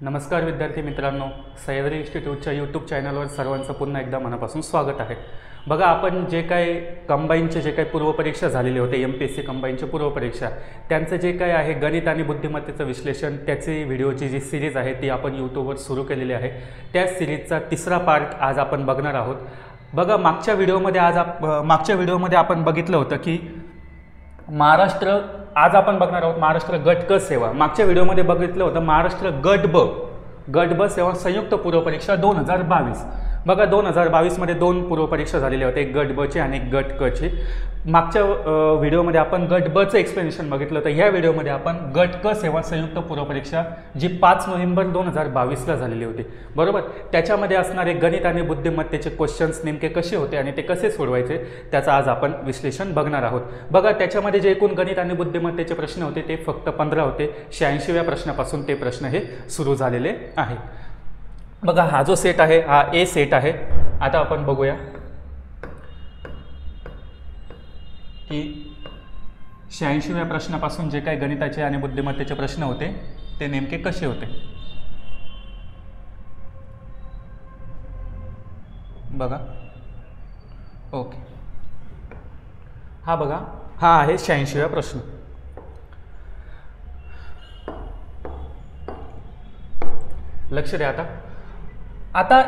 नमस्कार विद्यार्थी मित्रांनो, सह्याद्री इन्स्टिट्यूटच्या यूट्यूब चॅनलवर सर्वांचं पुन्हा एकदा मनापासून स्वागत आहे. बघा, आपण जे काही कंबाईनचे जे काही पूर्वपरीक्षा झालेले होते, MPSC कंबाईनचे पूर्वपरीक्षा, त्यांचं जे काही आहे गणित आणि बुद्धिमत्तेचं विश्लेषण, त्याची व्हिडिओची जी सिरीज आहे ती आपण यूट्यूबवर सुरू केलेली आहे. त्या सिरीजचा तिसरा पार्ट आज आपण बघणार आहोत. बघा, मागच्या व्हिडिओमध्ये आपण बघितलं होतं की आज आपण बघणार आहोत महाराष्ट्र गट क सेवा. मागच्या व्हिडिओमध्ये बघितलं होतं महाराष्ट्र गट ब सेवा संयुक्त पूर्वपरीक्षा 2022. बघा, 2022मध्ये दोन पूर्वपरीक्षा झालेल्या होत्या, एक गट ब ची आणि एक गट क ची. मागच्या व्हिडिओमध्ये आपण गट ब चं एक्सप्लेनेशन बघितलं होतं. ह्या व्हिडिओमध्ये आपण गट क सेवा संयुक्त पूर्वपरीक्षा जी 5 नोव्हेंबर 2022ला झालेली होती, बरोबर, त्याच्यामध्ये असणारे गणित आणि बुद्धिमत्तेचे क्वेश्चन्स नेमके कसे होते आणि ते कसे सोडवायचे त्याचं आज आपण विश्लेषण बघणार आहोत. बघा, त्याच्यामध्ये जे एकूण गणित आणि बुद्धिमत्तेचे प्रश्न होते ते फक्त 15 होते. 86व्या प्रश्नापासून ते प्रश्न हे सुरू झालेले आहेत. बघा, हा जो सेट आहे हा ए सेट आहे. आता आपण बघूया की 86व्या प्रश्नापासून जे काही गणिताचे आणि बुद्धिमत्तेचे प्रश्न होते ते नेमके कसे होते. बघा, ओके, हा बघा, हा आहे 86व्या प्रश्न. लक्ष द्या. आता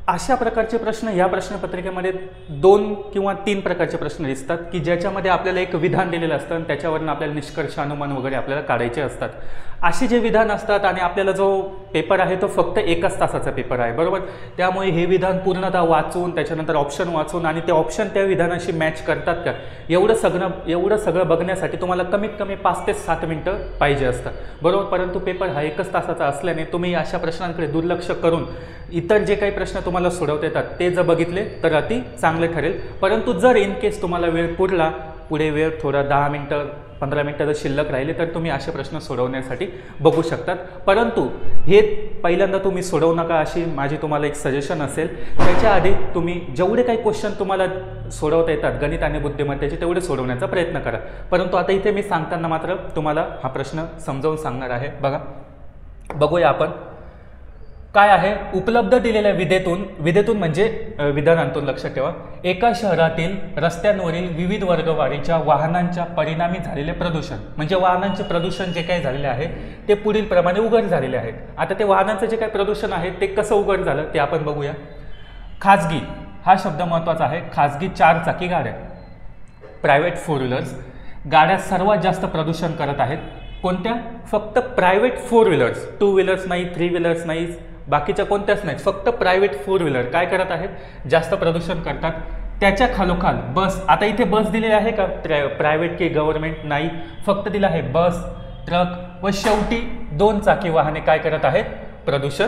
अशा प्रकारचे प्रश्न या प्रश्नपत्रिकेमध्ये 2 किंवा 3 प्रकारचे प्रश्न दिसतात की ज्याच्यामध्ये आपल्याला एक विधान दिलेलं असतं आणि त्याच्यावरून आपल्याला निष्कर्ष, अनुमान वगैरे आपल्याला काढायचे असतात. असे जे विधान असतात आणि आपल्याला जो पेपर आहे तो फक्त 1 तासाचा पेपर आहे, बरोबर. त्यामुळे हे विधान पूर्णतः वाचून त्याच्यानंतर ऑप्शन वाचून आणि ते ऑप्शन त्या विधानाशी मॅच करतात का एवढं सगळं बघण्यासाठी तुम्हाला कमीत कमी 5 ते 7 मिनटं पाहिजे असतात, बरोबर. परंतु पेपर हा 1 तासाचा असल्याने तुम्ही अशा प्रश्नांकडे दुर्लक्ष करून इतर जे काही प्रश्न तुम्हाला सोडवता येतात ते जर बघितले तर अति चांगले ठरेल. परंतु जर इन केस तुम्हाला वेळ पुढे वेळ थोडा 10 मिनटं 15 मिनटं जर शिल्लक राहिले तर तुम्ही असे प्रश्न सोडवण्यासाठी बघू शकतात. परंतु हे पहिल्यांदा तुम्ही सोडवू नका, अशी माझी तुम्हाला एक सजेशन असेल. त्याच्या आधी तुम्ही जेवढे काही क्वेश्चन तुम्हाला सोडवता येतात गणित आणि बुद्धिमत्तेचे तेवढे सोडवण्याचा प्रयत्न करा. परंतु आता इथे मी सांगताना मात्र तुम्हाला हा प्रश्न समजावून सांगणार आहे. बघूया आपण काय आहे. उपलब्ध दिलेल्या विधेतून म्हणजे विधानांतून, लक्षात ठेवा, एका शहरातील रस्त्यांवरील विविध वर्गवारीच्या वाहनांच्या परिणामी झालेले प्रदूषण, म्हणजे वाहनांचे प्रदूषण जे काही झालेले आहे ते पुढील प्रमाणे उघड झालेले आहेत. आता ते वाहनांचं जे काही प्रदूषण आहे ते कसं उघड झालं ते आपण बघूया. खाजगी हा शब्द महत्त्वाचा आहे. खाजगी 4 चाकी गाड्या, प्रायव्हेट 4 व्हीलर्स गाड्या सर्वात जास्त प्रदूषण करत आहेत. कोणत्या? फक्त प्रायव्हेट 4 व्हीलर्स, 2 व्हीलर्स नाही, 3 व्हीलर्स नाही, बाकीच्या कोणत्याच नाहीत, फक्त प्रायव्हेट 4 व्हीलर काय करत आहेत, जास्त प्रदूषण करतात. त्याच्या खालोखाल बस. आता इथे बस दिलेली आहे का प्रायव्हेट की गव्हर्नमेंट? नाही, फक्त दिलं आहे बस, ट्रक व शेवटी 2 चाकी वाहने काय करत आहेत, प्रदूषण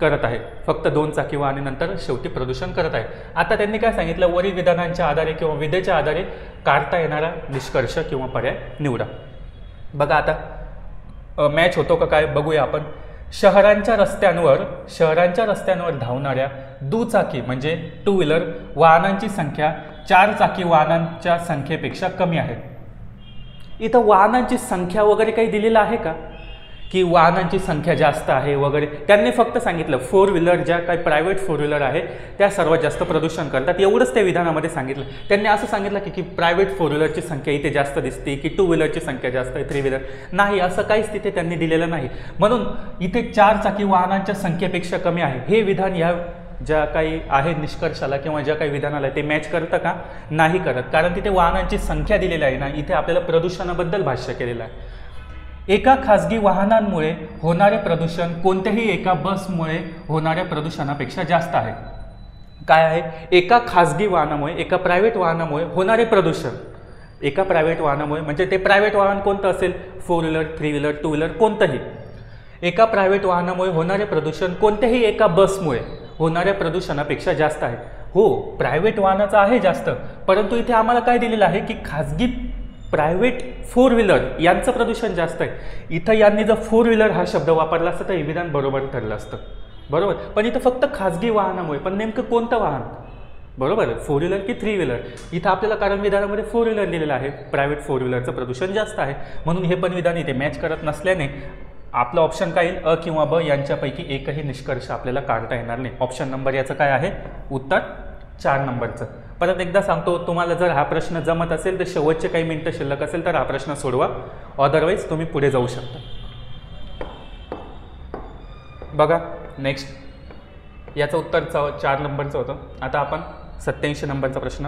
करत आहेत. फक्त 2 चाकी वाहने नंतर शेवटी प्रदूषण करत आहेत. आता त्यांनी काय सांगितलं, वरील विधानांच्या आधारे किंवा विधेच्या आधारे काढता येणारा निष्कर्ष किंवा पर्याय निवडा. बघा, आता मॅच होतो का काय बघूया आपण. शहरांच्या रस्त्यांवर धावणाऱ्या दुचाकी म्हणजे 2 व्हीलर वाहनांची संख्या 4 चाकी वाहनांच्या संख्येपेक्षा कमी आहे. इथं वाहनांची संख्या वगैरे काही दिलेलं आहे का की वाहनांची संख्या जास्त आहे वगैरे? त्यांनी फक्त सांगितलं 4 व्हीलर, ज्या काही प्रायव्हेट 4 व्हीलर आहे त्या सर्वात जास्त प्रदूषण करतात, एवढंच त्या विधानामध्ये सांगितलं. त्यांनी असं सांगितलं की प्रायव्हेट 4 व्हीलरची संख्या इथे जास्त दिसते की 2 व्हीलरची संख्या जास्त आहे, 3 व्हीलर नाही, असं काहीच तिथे त्यांनी दिलेलं नाही. म्हणून इथे 4 चाकी वाहनांच्या संख्येपेक्षा कमी आहे हे विधान ह्या ज्या काही आहे निष्कर्षाला किंवा ज्या काही विधानाला ते मॅच करतं का? नाही करत, कारण तिथे वाहनांची संख्या दिलेली आहे ना, इथे आपल्याला प्रदूषणाबद्दल भाष्य केलेलं आहे. एका खाजगी वाहनांमुळे होणारे प्रदूषण कोणत्याही एका बसमुळे होणाऱ्या प्रदूषणापेक्षा जास्त आहे. काय आहे? एका खाजगी वाहनामुळे, एका प्रायव्हेट वाहनामुळे होणारे प्रदूषण, एका प्रायव्हेट वाहनामुळे म्हणजे ते प्रायव्हेट वाहन कोणतं असेल, 4 व्हीलर, 3 व्हीलर, 2 व्हीलर कोणतंही, एका प्रायव्हेट वाहनामुळे होणारे प्रदूषण कोणत्याही एका बसमुळे होणाऱ्या प्रदूषणापेक्षा जास्त आहे. हो, प्रायव्हेट वाहनाचं आहे जास्त, परंतु इथे आम्हाला काय दिलेलं आहे की खाजगी प्रायव्हेट 4 व्हीलर यांचं प्रदूषण जास्त आहे. इथं यांनी जर 4 व्हीलर हा शब्द वापरला असता तर हे विधान बरोबर ठरलं असतं, बरोबर. पण इथं फक्त खाजगी वाहनामुळे, पण नेमकं कोणतं वाहन, बरोबर, 4 व्हीलर की 3 व्हीलर? इथं आपल्याला कारण विधानामध्ये 4 व्हीलर दिलेलं आहे, प्रायव्हेट 4 व्हीलरचं प्रदूषण जास्त आहे, म्हणून हे पण विधान इथे मॅच करत नसल्याने आपलं ऑप्शन काय येईल, अ किंवा ब यांच्यापैकी एकही निष्कर्ष आपल्याला काढता येणार नाही. ऑप्शन नंबर याचं काय आहे, उत्तर 4 नंबरचं. परत एकदा सांगतो, तुम्हाला जर हा प्रश्न जमत असेल तर शेवटचे काही मिनटं शिल्लक असेल तर हा प्रश्न सोडवा, अदरवाईज तुम्ही पुढे जाऊ शकता. बघा नेक्स्ट, याचं उत्तर 4 नंबरचं होतं. आता आपण 87 नंबरचा प्रश्न.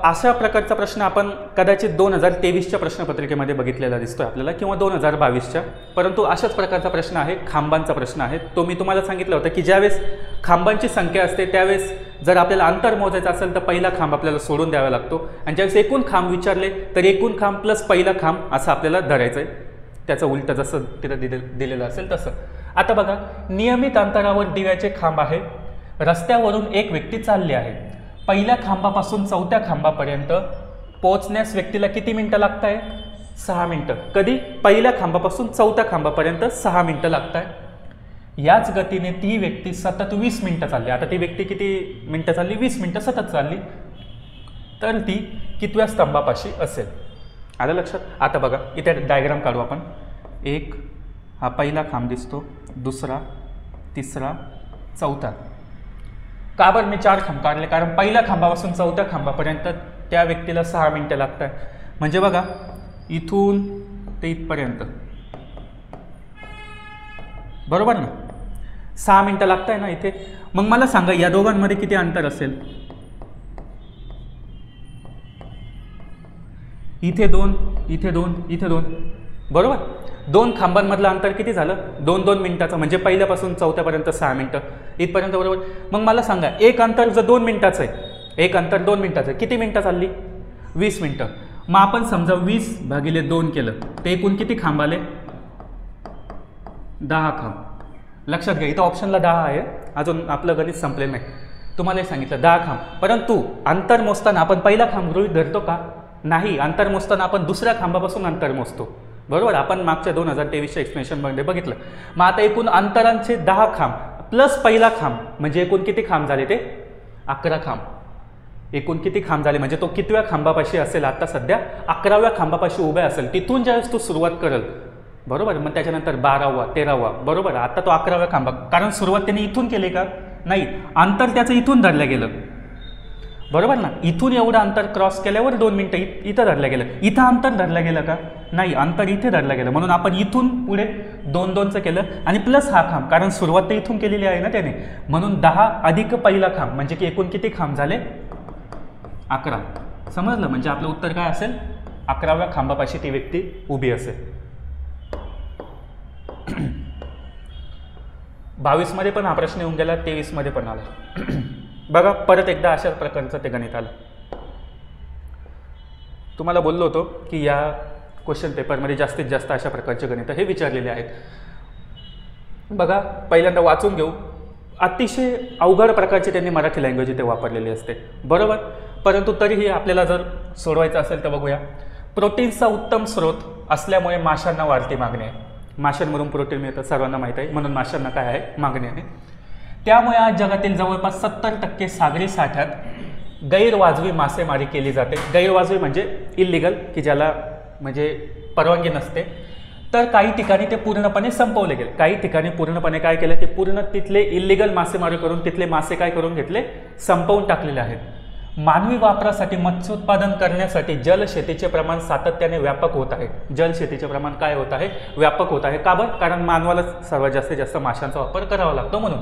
अशा प्रकारचा प्रश्न आपण कदाचित 2023च्या प्रश्नपत्रिकेमध्ये बघितलेला दिसतोय आपल्याला, किंवा 2022च्या. परंतु अशाच प्रकारचा प्रश्न आहे, खांबांचा प्रश्न आहे. तो मी तुम्हाला सांगितलं होतं की ज्यावेळेस खांबांची संख्या असते त्यावेळेस जर आपल्याला अंतर मोजायचं असेल तर पहिला खांब आपल्याला सोडून द्यावा लागतो, आणि ज्यावेळेस एकूण खांब विचारले तर एकूण खांब प्लस पहिला खांब असं आपल्याला धरायचं आहे. त्याचं उलटं जसं तिथं दिलेलं असेल तसं. आता बघा, नियमित अंतरावर दिव्याचे खांब आहे. रस्त्यावरून एक व्यक्ती चालली आहे. पहिल्या खांबापासून 4थ्या खांबापर्यंत पोहोचण्यास व्यक्तीला किती मिनिटं लागत आहे, 6 मिनिटं. कधी, पहिल्या खांबापासून 4थ्या खांबापर्यंत 6 मिनिटं लागत आहे. याच गतीने ती व्यक्ती सतत 20 मिनिटं चालली. आता ती व्यक्ती किती मिनिटं चालली, 20 मिनिटं सतत चालली, तर ती कितव्या स्तंभापाशी असेल. आलं लक्षात. आता बघा इथे डायग्राम काढू आपण. एक, हा पहिला खांब दिसतो, दुसरा, तिसरा, चौथा. का बरं मी 4 खांब काढले, कारण पहिल्या खांबापासून 4थ्या खांबापर्यंत त्या व्यक्तीला 6 मिनिटं लागत आहे. म्हणजे बघा इथून ते इथपर्यंत, बरोबर ना, 6 मिनिटं लागत आहे ना इथे. मग मला सांगा या दोघांमध्ये किती अंतर असेल. इथे 2, इथे 2, इथे 2, बरोबर. 2 खांबांमधलं अंतर किती झालं, 2-2 मिनिटाचं. म्हणजे पहिल्यापासून 4थ्यापर्यंत 6 मिनिटं इथपर्यंत, बरोबर. मग मला सांगा एक अंतर जर 2 मिनिटाचं आहे, एक अंतर 2 मिनिटाचं, किती मिनिटं चालली, 20 मिनिटं. मग आपण समजा 20/2 केलं ते एकूण किती खांब आले, 10 खांब. लक्षात घ्या, इथं ऑप्शनला 10 आहे, अजून आपलं गणित संपलेलं नाही. तुम्हाला सांगितलं 10 खांब. परंतु अंतर मोजताना आपण पहिला खांब गृहीत धरतो का, नाही. अंतर मोजताना आपण दुसऱ्या खांबापासून अंतर मोजतो, बरोबर. आपण मागच्या 2023च्या एक्सप्लेनेशनमध्ये बघितलं. मग आता एकूण अंतरांचे 10 खांब प्लस पहिला खांब म्हणजे एकूण किती खांब झाले, ते 11 खांब. एकूण किती खांब झाले म्हणजे तो कितव्या खांबापाशी असेल, आता सध्या 11व्या खांबापाशी उभ्या असेल. तिथून ज्यावेळेस तो सुरुवात करेल, बरोबर, मग त्याच्यानंतर 12वा 13वा, बरोबर. आता तो 11व्या खांबा, कारण सुरुवात त्याने इथून केली का, नाही, अंतर त्याचं इथून धरलं गेलं, बरोबर ना. इथून एवढं अंतर क्रॉस केल्यावर 2 मिनिटं इथं धरलं गेलं. इथं अंतर धरलं गेलं का, नाही, अंतर इथे धरलं गेलं. म्हणून आपण इथून पुढे 2-2चं केलं आणि प्लस हा खांब, कारण सुरुवात तर इथून केलेली आहे ना त्याने. म्हणून 10 अधिक पहिला खांब म्हणजे की एकूण किती खांब झाले, 11. समजलं. म्हणजे आपलं उत्तर काय असेल, 11व्या खांबापाशी ती व्यक्ती उभी असेल. 22 मध्ये पण हा प्रश्न येऊन गेला, 23 मध्ये पण आला. बघा परत एकदा अशा प्रकारचं ते गणित आलं. तुम्हाला बोललो होतो की या क्वेश्चन पेपरमध्ये जास्तीत जास्त अशा प्रकारचे गणित हे विचारलेले आहेत. बघा पहिल्यांदा वाचून घेऊ. अतिशय अवघड प्रकारची त्यांनी मराठी लँग्वेज इथे वापरलेली असते, बरोबर. परंतु तरीही आपल्याला जर सोडवायचं असेल तर बघूया. प्रोटीन्सचा उत्तम स्रोत असल्यामुळे माशांना वाढती मागणी आहे. माशांमधून प्रोटीन मिळतं, सर्वांना माहीत आहे, म्हणून माशांना काय आहे, मागणी आहे. त्यामुळे आज जगातील जवळपास 70% सागरी साठ्यात गैरवाजवी मासेमारी केली जाते. गैरवाजवी म्हणजे इल्लिगल, की ज्याला म्हणजे परवानगी नसते. तर काही ठिकाणी ते पूर्णपणे संपवले गेले. काही ठिकाणी पूर्णपणे काय केलं, ते पूर्ण तिथले इल्लिगल मासेमारी करून तिथले मासे काय करून घेतले, संपवून टाकलेले आहेत. मानवी वापरासाठी मत्स्योत्पादन करण्यासाठी जलशेतीचे प्रमाण सातत्याने व्यापक होत आहे. जलशेतीचे प्रमाण काय होत आहे, व्यापक होत आहे. का बरं, कारण मानवाला सर्वात जास्तीत जास्त माशांचा वापर करावा लागतो म्हणून.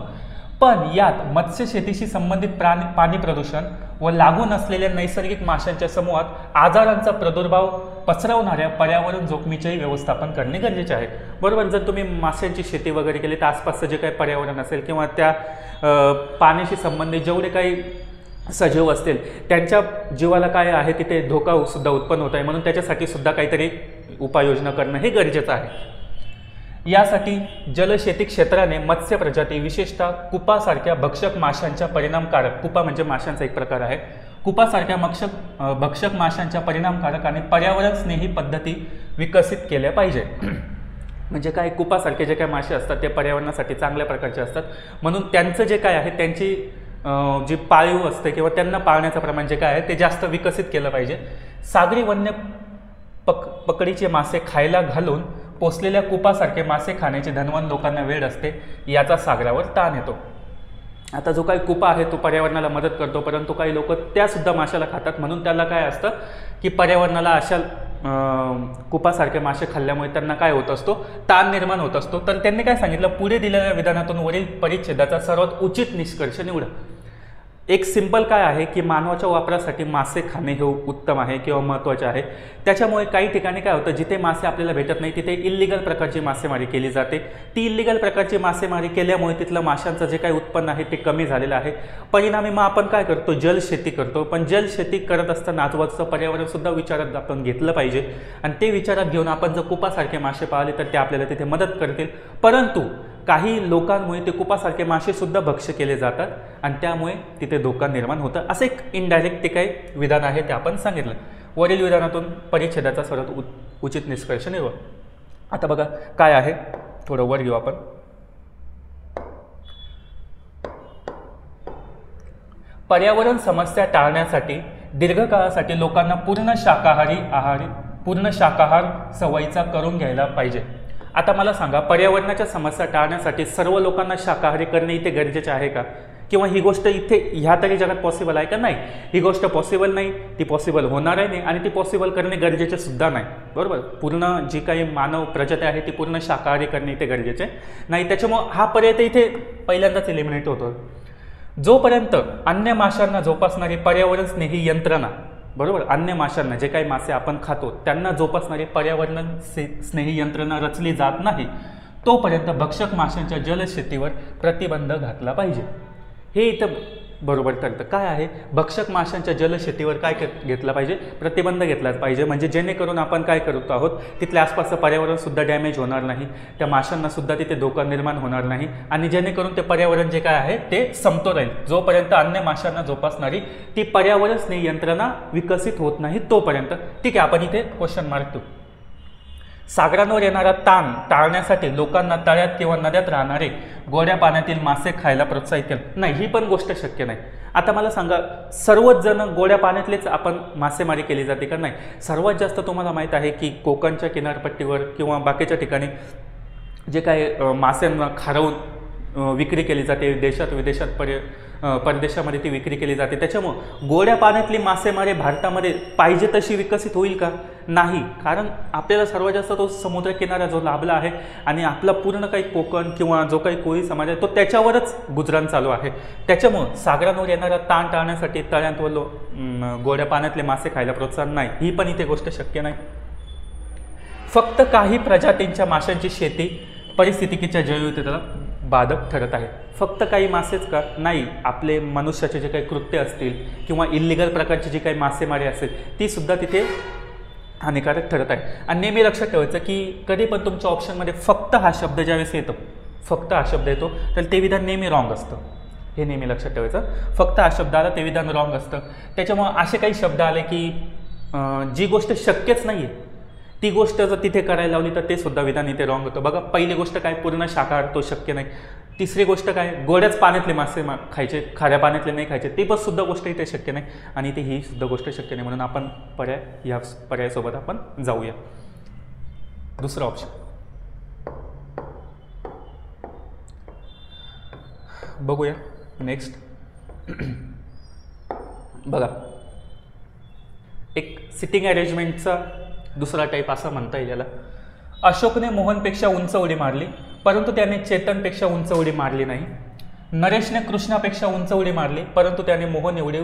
पण यात मत्स्यशेतीशी संबंधित पाणी प्रदूषण व लागून असलेल्या नैसर्गिक माशांच्या समूहात आजारांचा प्रादुर्भाव पसरवणाऱ्या पर्यावरण जोखमीचेही व्यवस्थापन करणे गरजेचे आहे, बरोबर. जर तुम्ही माशांची शेती वगैरे केली तर आसपासचं जे काही पर्यावरण असेल किंवा त्या पाण्याशी संबंधित जेवढे काही सजीव असतील त्यांच्या जीवाला काय आहे तिथे धोका सुद्धा उत्पन्न होत आहे. म्हणून त्याच्यासाठी सुद्धा काहीतरी उपाययोजना करणं हे गरजेचं आहे. यासाठी जलशेती क्षेत्राने मत्स्य प्रजाती विशेषतः कुपासारख्या भक्षक माशांच्या परिणामकारक, कुपा म्हणजे माशांचा एक प्रकार आहे, कुपासारख्या भक्षक माशांच्या परिणामकारक आणि पर्यावरण स्नेही पद्धती विकसित केल्या पाहिजे. म्हणजे काय, कुपासारखे जे काय मासे असतात ते पर्यावरणासाठी चांगल्या प्रकारचे असतात. म्हणून त्यांचं जे काय आहे, त्यांची जी पाळीव असते किंवा त्यांना पाळण्याचं प्रमाण जे काय आहे ते जास्त विकसित केलं पाहिजे. सागरी वन्य पकडीचे मासे खायला घालून पोचलेल्या कुपासारखे मासे खाण्याची धनवान लोकांना वेळ असते, याचा सागरावर ताण येतो. आता जो काही कुपा आहे तो पर्यावरणाला मदत करतो, परंतु काही लोक त्यासुद्धा माशाला खातात, म्हणून त्याला काय असतं की पर्यावरणाला अशा कुपासारखे मासे खाल्ल्यामुळे त्यांना काय होत असतो, ताण निर्माण होत असतो. तर त्यांनी काय सांगितलं, पुढे दिलेल्या विधानातून वरील परिच्छेदाचा सर्वात उचित निष्कर्ष निवडा. एक सिंपल काय आहे की मानवाच्या वापरासाठी मासे खाणे हे उत्तम आहे किंवा महत्त्वाचे आहे. त्याच्यामुळे काही ठिकाणी काय होतं, जिथे मासे आपल्याला भेटत नाही तिथे इल्लिगल प्रकारची मासेमारी केली जाते. ती इल्लिगल प्रकारची मासेमारी केल्यामुळे तिथलं माशांचं जे काही उत्पन्न आहे ते कमी झालेलं आहे. परिणामी मग आपण काय करतो, जलशेती करतो. पण जलशेती करत असताना आजूबाजूचं पर्यावरणसुद्धा विचारात आपण घेतलं पाहिजे, आणि ते विचारात घेऊन आपण जर कुपासारखे मासे पाळले तर ते आपल्याला तिथे मदत करतील. परंतु काही लोकांमुळे ते कुपासारखे मासेसुद्धा भक्ष्य केले जातात आणि त्यामुळे तिथे धोका निर्माण होतं. असं एक इनडायरेक्ट ते काही विधान आहे ते आपण सांगितलं. वरील विधानातून परिच्छेदाचा सर्वात उचित निष्कर्ष निवड. आता बघा काय आहे, थोडं वर घेऊ आपण. पर्यावरण समस्या टाळण्यासाठी दीर्घकाळासाठी लोकांना पूर्ण शाकाहार सवयीचा करून घ्यायला पाहिजे. आता मला सांगा, पर्यावरणाच्या समस्या टाळण्यासाठी सर्व लोकांना शाकाहारी करणे इथे गरजेचे आहे का? किंवा ही गोष्ट इथे ह्या तरी जगात पॉसिबल आहे का? नाही, ही गोष्ट पॉसिबल नाही, ती पॉसिबल होणार आहे नाही, आणि ती पॉसिबल करणे गरजेचे सुद्धा नाही. बरोबर, पूर्ण जी काही मानव प्रजाती आहे ती पूर्ण शाकाहारी करणे इथे गरजेचे नाही. त्याच्यामुळं हा पर्याय इथे पहिल्यांदाच एलिमिनेट होतो. जोपर्यंत अन्य माशांना जोपासणारी पर्यावरण स्नेही यंत्रणा, बरोबर, अन्य माशांना, जे काही मासे आपण खातो त्यांना जोपासणारी पर्यावरण स्नेही यंत्रणा रचली जात नाही, तोपर्यंत भक्षक माशांच्या जलशेतीवर प्रतिबंध घातला पाहिजे. हे इथं बरोबर ठरतं. काय आहे, भक्षक माशांच्या जलशेतीवर काय घेतला पाहिजे, प्रतिबंध घेतला पाहिजे. म्हणजे जेणेकरून आपण काय करत आहोत, तिथल्या आसपासचं पर्यावरणसुद्धा डॅमेज होणार नाही, त्या माशांनासुद्धा तिथे धोका निर्माण होणार नाही, आणि जेणेकरून ते पर्यावरण जे काय आहे ते समतोल राहील. जोपर्यंत अन्य माशांना जोपासणारी ती पर्यावरण स्नेही यंत्रणा विकसित होत नाही तोपर्यंत. ठीक आहे, आपण इथे क्वेश्चन मार्क देऊ. सागरांवर येणारा ताण टाळण्यासाठी लोकांना तळ्यात किंवा नद्यात राहणारे गोड्या पाण्यातील मासे खायला प्रोत्साहित केलं नाही, ही पण गोष्ट शक्य नाही. आता मला सांगा, सर्वच जण गोड्या पाण्यातलेच आपण मासेमारी केली जाते का? नाही. सर्वात जास्त तुम्हाला माहीत आहे की कोकणच्या किनारपट्टीवर किंवा बाकीच्या ठिकाणी जे काय मासेंना खारवून विक्री केली जाते, देशात विदेशात परदेशामध्ये ती विक्री केली जाते. त्याच्यामुळं गोड्या पाण्यातली मासेमारी भारतामध्ये पाहिजे तशी विकसित होईल का? नाही. कारण आपल्याला सर्वात जास्त तो समुद्रकिनारा जो लाभला आहे, आणि आपला पूर्ण काही कोकण किंवा जो काही कोळी समाज आहे तो त्याच्यावरच गुजराण चालू आहे. त्याच्यामुळं सागरांवर येणारा ताण टाळण्यासाठी तळ्यांवर गोड्या पाण्यातले मासे खायला प्रोत्साहन नाही, ही पण इथे गोष्ट शक्य नाही. फक्त काही प्रजातींच्या माशांची शेती पारिस्थितिकीच्या जैवविविधतेला बाधक ठरत आहे. फक्त काही मासेच का? नाही. आपले मनुष्याचे जे काही कृत्य असतील किंवा इल्लिगल प्रकारची जी काही मासेमारी असेल ती सुद्धा तिथे हानिकारक ठरत आहे. आणि नेहमी लक्षात ठेवायचं की कधी पण तुमच्या ऑप्शनमध्ये फक्त हा शब्द ज्यावेळेस येतो, फक्त हा शब्द येतो, तर ते विधान नेहमी रॉंग असतं. हे नेहमी लक्षात ठेवायचं. फक्त हा शब्द आला ते विधान रॉंग असतं. त्याच्यामुळं असे काही शब्द आले की जी गोष्ट शक्यच नाही आहे ती गोष्ट जर तिथे करायला लावली तर ते सुद्धा विधान इथे रॉंग होतं. बघा, पहिली गोष्ट काय, पूर्ण शाकाहार तो शक्य नाही. तिसरी गोष्ट काय, गोड्याच पाण्यातले मासे खायचे, खाऱ्या पाण्यातले नाही खायचे, ते पण सुद्धा गोष्ट इथे शक्य नाही. आणि इथे ही सुद्धा गोष्ट शक्य नाही. म्हणून आपण या पर्यायासोबत आपण जाऊया. दुसरा ऑप्शन बघूया. नेक्स्ट बघा, एक सिटिंग अरेंजमेंटचा दुसरा टाईप असं म्हणता येईल याला. अशोकने मोहनपेक्षा उंच उडी मारली, परंतु त्याने चेतनपेक्षा उंच उडी मारली नाही. नरेशने कृष्णापेक्षा उंच उडी मारली, परंतु त्याने मोहन एवढी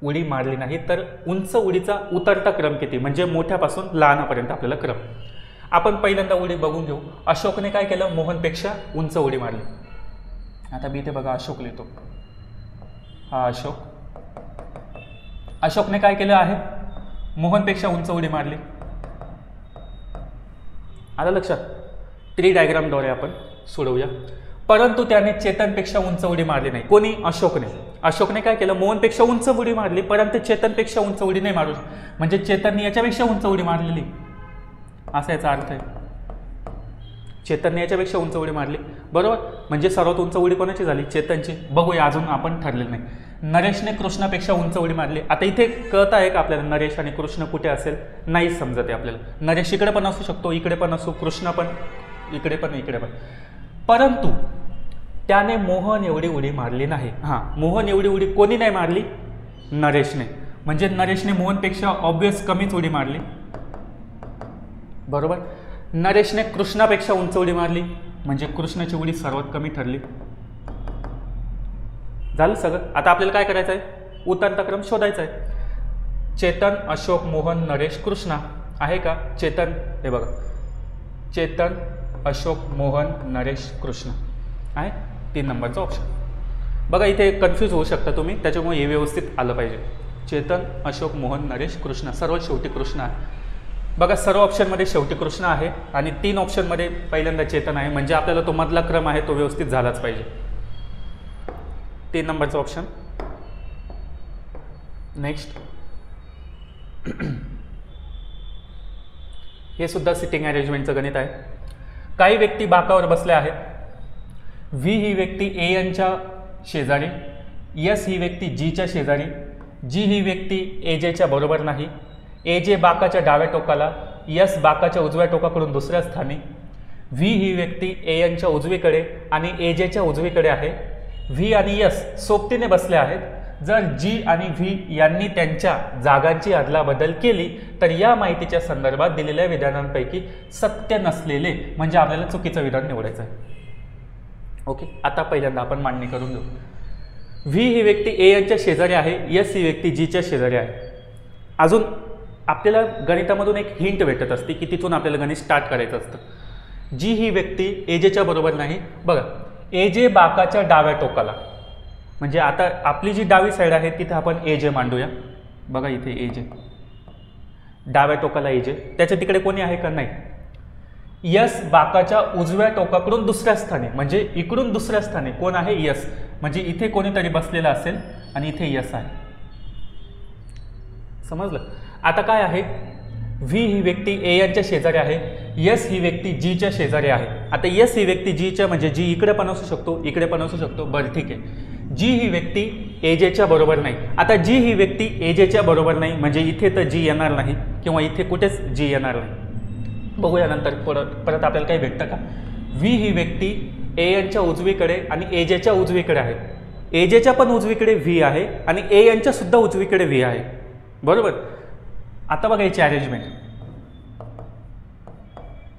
उडी मारली नाही. तर उंच उडीचा उतरता क्रम किती, म्हणजे मोठ्यापासून लहानापर्यंत आपल्याला क्रम. आपण पहिल्यांदा उडी बघून घेऊ. अशोकने काय केलं, मोहनपेक्षा उंच उडी मारली. आता मी इथे बघा अशोक लिहितो, हा अशोक. अशोकने काय केलं आहे, मोहनपेक्षा उंच उडी मारली. आलं लक्षात? ट्री डायग्रामद्वारे आपण सोडवूया. परंतु त्याने चेतनपेक्षा उंच उडी मारली नाही. कोणी? अशोकने. अशोकने काय केलं, मोहनपेक्षा उंच उडी मारली, परंतु चेतनपेक्षा उंच उडी नाही मारू, म्हणजे चेतनने याच्यापेक्षा उंच उडी मारलेली, असा याचा अर्थ आहे. चेतनने याच्यापेक्षा उंच उडी मारली, बरोबर. म्हणजे सर्वात उंच उडी कोणाची झाली? चेतनची. बघूया, अजून आपण ठरलेलं नाही. नरेशने कृष्णापेक्षा उंच उडी मारली. आता इथे कळत आहे का आपल्याला नरेश आणि कृष्ण कुठे असेल? नाही समजत आहे आपल्याला. नरेश इकडे पण असू शकतो, इकडे पण असू, कृष्ण पण इकडे पण, इकडे पण. परंतु त्याने मोहन एवढी उडी मारली नाही. हां, मोहन एवढी उडी कोणी नाही मारली? नरेशने. म्हणजे नरेशने मोहनपेक्षा ऑब्वियस कमीच उडी मारली, बरोबर. नरेशने कृष्णापेक्षा उंच उडी मारली, म्हणजे कृष्णाची उडी सर्वात कमी ठरली. झालं सगळं. आता आपल्याला काय करायचं आहे? उतरता क्रम शोधायचा आहे. चेतन, अशोक, मोहन, नरेश, कृष्णा आहे का? चेतन, हे बघा, चेतन, अशोक, मोहन, नरेश, कृष्ण आहे 3 नंबरचा ऑप्शन. बघा इथे कन्फ्यूज होऊ शकता तुम्ही, त्याच्यामुळे हे व्यवस्थित आलं पाहिजे. चेतन, अशोक, मोहन, नरेश, कृष्ण, सर्वात शेवटी कृष्ण आहे. बघा सर्व ऑप्शनमध्ये शेवटी कृष्ण आहे आणि 3 ऑप्शनमध्ये पहिल्यांदा चेतन आहे, म्हणजे आपल्याला तो मधला क्रम आहे तो व्यवस्थित झालाच पाहिजे. 3 नंबरचा ऑप्शन. नेक्स्ट, हे सुद्धा सिटिंग अरेंजमेंटचं गणित आहे. काही व्यक्ती बाकावर बसल्या आहेत. व्ही ही व्यक्ती ए यांच्या शेजारी, यस ही व्यक्ती जीच्या शेजारी, जी ही व्यक्ती ए जेच्या बरोबर नाही, ए जे बाकाच्या डाव्या टोकाला, यस बाकाच्या उजव्या टोकाकडून दुसऱ्या स्थानी, व्ही ही व्यक्ती ए यांच्या उजवीकडे आणि ए जेच्या उजवीकडे आहे. व्ही आणि यस सोबतीने बसले आहेत. जर जी आणि व्ही यांनी त्यांच्या जागांची अदलाबदल केली तर या माहितीच्या संदर्भात दिलेल्या विधानांपैकी सत्य नसलेले म्हणजे आपल्याला चुकीचं विधान निवडायचं आहे. ओके, आता पहिल्यांदा आपण मांडणी करून घेऊ. व्ही ही व्यक्ती ए यांच्या शेजारी आहे, यस ही व्यक्ती जीच्या शेजारी आहे. अजून आपल्याला गणितामधून एक हिंट भेटत असते की तिथून आपल्याला गणित स्टार्ट करायचं असतं. जी ही व्यक्ती ए जेच्या बरोबर नाही. बघा ए जे बाकाच्या डाव्या टोकाला, म्हणजे आता आपली जी डावी साईड आहे तिथे आपण ए जे मांडूया. बघा इथे ए जे डाव्या टोकाला, ए जे त्याच्या तिकडे कोणी आहे का? नाही. यस बाकाच्या उजव्या टोकाकडून दुसऱ्या स्थानी, म्हणजे इकडून दुसऱ्या स्थानी कोण आहे? यस. म्हणजे इथे कोणीतरी बसलेलं असेल आणि इथे यस आहे. समजलं? आता काय आहे? व्ही ही व्यक्ती ए यांच्या शेजारी आहे, यस ही व्यक्ती जीच्या शेजारी आहे. आता यस ही व्यक्ती जीच्या, म्हणजे जी इकडे पण असू शकतो, इकडे पण असू शकतो. बरं ठीक आहे. जी ही व्यक्ती ए जेच्या बरोबर नाही. आता जी ही व्यक्ती ए जेच्या बरोबर नाही म्हणजे इथे तर जी येणार नाही किंवा इथे कुठेच जी येणार नाही. बघूया नंतर परत आपल्याला काही भेटतं का? व्ही ही व्यक्ती ए यांच्या उजवीकडे आणि ए जेच्या उजवीकडे आहे. ए जेच्या पण उजवीकडे व्ही आहे आणि ए यांच्या सुद्धा उजवीकडे व्ही आहे, बरोबर. आता बघा याची अरेंजमेंट,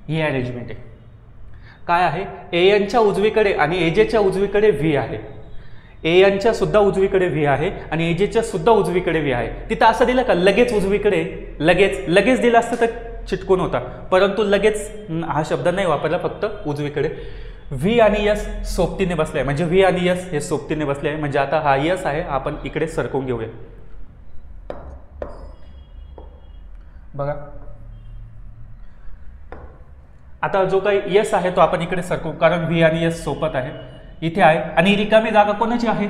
ही अरेंजमेंट आहे. काय आहे? ए यांच्या उजवीकडे आणि ए जेच्या उजवीकडे व्ही आहे, ए यांच्या सुद्धा उजवीकडे व्ही आहे आणि ए जेच्या सुद्धा उजवीकडे व्ही आहे. तिथं असं दिलं का लगेच उजवीकडे? लगेच दिलं असतं तर चिटकून होता, परंतु लगेच हा शब्द नाही वापरला, फक्त उजवीकडे. व्ही आणि यस सोबतीने बसले आहे, म्हणजे व्ही आणि यस हे सोबतीने बसले आहे. म्हणजे आता हा यस आहे, आपण इकडे सरकवून घेऊया. बघा आता जो काही यस आहे तो आपण इकडे सरकवू, कारण व्ही आणि यस सोबत आहे, इथे आहे. आणि रिकामी जागा कोणाची आहे?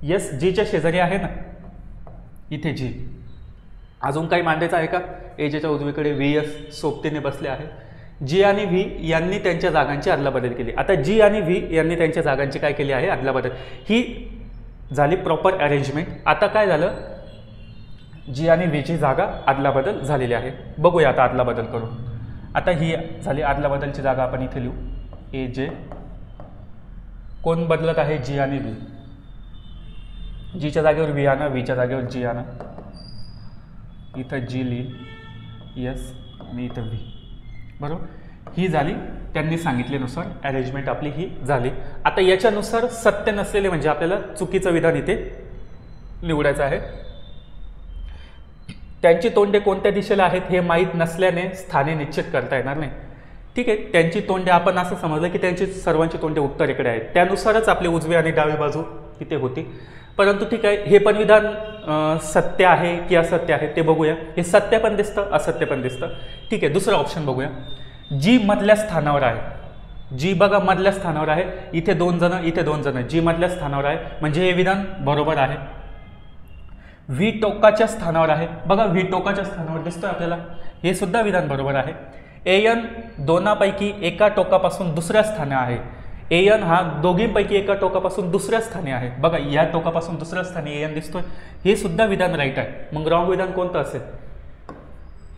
यस जीच्या शेजारी आहे ना, इथे जी. अजून काही मांडायचं आहे का? ए जेच्या उजवीकडे व्ही यस सोबतीने बसले आहे. जी आणि व्ही यांनी त्यांच्या जागांची अदलाबदल केली. आता जी आणि व्ही यांनी त्यांच्या जागांची काय केली आहे? अदलाबदल. ही झाली प्रॉपर अरेंजमेंट. आता काय झालं? जी आणि व्हीची जागा अदलाबदल झालेली आहे. बघूया आता अदलाबदल करून. आता ही झाली अदलाबदलची जागा, आपण इथे लिहू ए जे. कोण बदलत आहे? जी आणि व्ही. जीच्या जागेवर व्ही आणा, व्हीच्या जागेवर जी आणा. इथं जी लिहिल, यस, आणि इथं व्ही, बरोबर. ही झाली त्यांनी सांगितल्यानुसार अरेंजमेंट आपली ही झाली. आता याच्यानुसार सत्य नसलेले म्हणजे आपल्याला चुकीचं विधान इथे निवडायचं आहे. त्यांची तोंडे कोणत्या दिशेला आहेत हे माहीत नसल्याने स्थाने निश्चित करता येणार नाही. ठीक आहे, त्यांची तोंडे आपण असं समजलं की त्यांची सर्वांची तोंडे उत्तरेकडे आहेत, त्यानुसारच आपली उजवी आणि डावी बाजू तिथे होती. परंतु ठीक आहे, हे पण विधान सत्य आहे की असत्य आहे ते बघूया. हे सत्य पण दिसतं, असत्य पण दिसतं. ठीक आहे, दुसरं ऑप्शन बघूया. जी मधल्या स्थानावर आहे. जी बघा मधल्या स्थानावर आहे, इथे 2 जण, इथे 2 जण. जी मधल्या स्थानावर आहे म्हणजे हे विधान बरोबर आहे. व्ही टोकाच्या स्थानावर आहे. बघा व्ही टोकाच्या स्थानावर दिसतोय आपल्याला, हे सुद्धा विधान बरोबर आहे. AN दोनापैकी एका टोकापासून दुसऱ्या स्थानी आहे. AN हा दोघींपैकी एका टोकापासून दुसऱ्या स्थानी आहे. बघा या टोकापासून दुसऱ्या स्थानी AN दिसतोय, हे सुद्धा विधान राईट आहे. मग रॉंग विधान कोणतं असेल?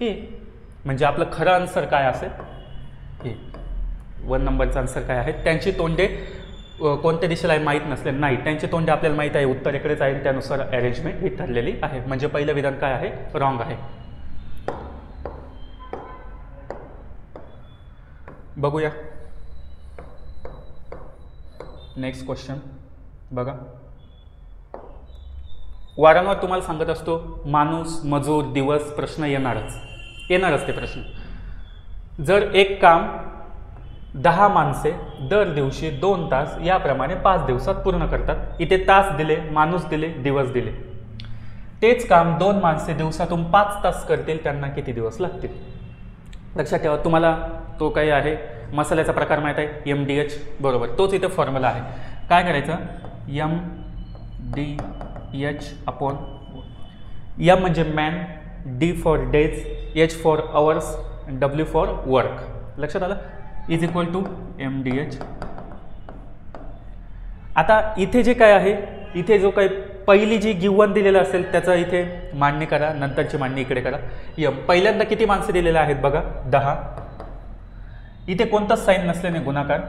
हे. म्हणजे आपलं खरं आन्सर काय असेल? हे 1 नंबरचा आन्सर काय आहे? त्यांची तोंडे कोणत्या दिशेला आहे माहीत नसले नाही, त्यांची तोंडे आपल्याला माहीत आहे उत्तरेकडेच आहे, त्यानुसार अरेंजमेंट ही ठरलेली आहे. म्हणजे पहिलं विधान काय आहे? रॉंग आहे. बघूया नेक्स्ट क्वेश्चन. बघा, वारंवार तुम्हाला सांगत असतो माणूस, मजूर, दिवस प्रश्न येणारच ते प्रश्न. जर एक काम 10 माणसे दर दिवशी 2 तास याप्रमाणे 5 दिवसात पूर्ण करतात. इथे तास दिले, माणूस दिले, दिवस दिले. तेच काम 2 माणसे दिवसातून 5 तास करतील, त्यांना किती दिवस लागतील? लक्षात ठेवा, तुम्हाला तो काही आहे मसाल्याचा प्रकार माहीत आहे, MDH बरोबर, तोच इथे फॉर्म्युला आहे. काय करायचं? MDH अपॉन M म्हणजे man, D for days, H for hours, W for work. लक्षात आलं? Is equal to MDH. आता इथे जे काय आहे, इथे जो काही पहिली जी गिवन दिलेलं असेल त्याचा इथे मांडणी करा, नंतरची मांडणी इकडे करा. पहिल्यांदा किती माणसं दिलेले आहेत बघा? 10. इथे कोणताच साईन नसल्याने गुणाकार.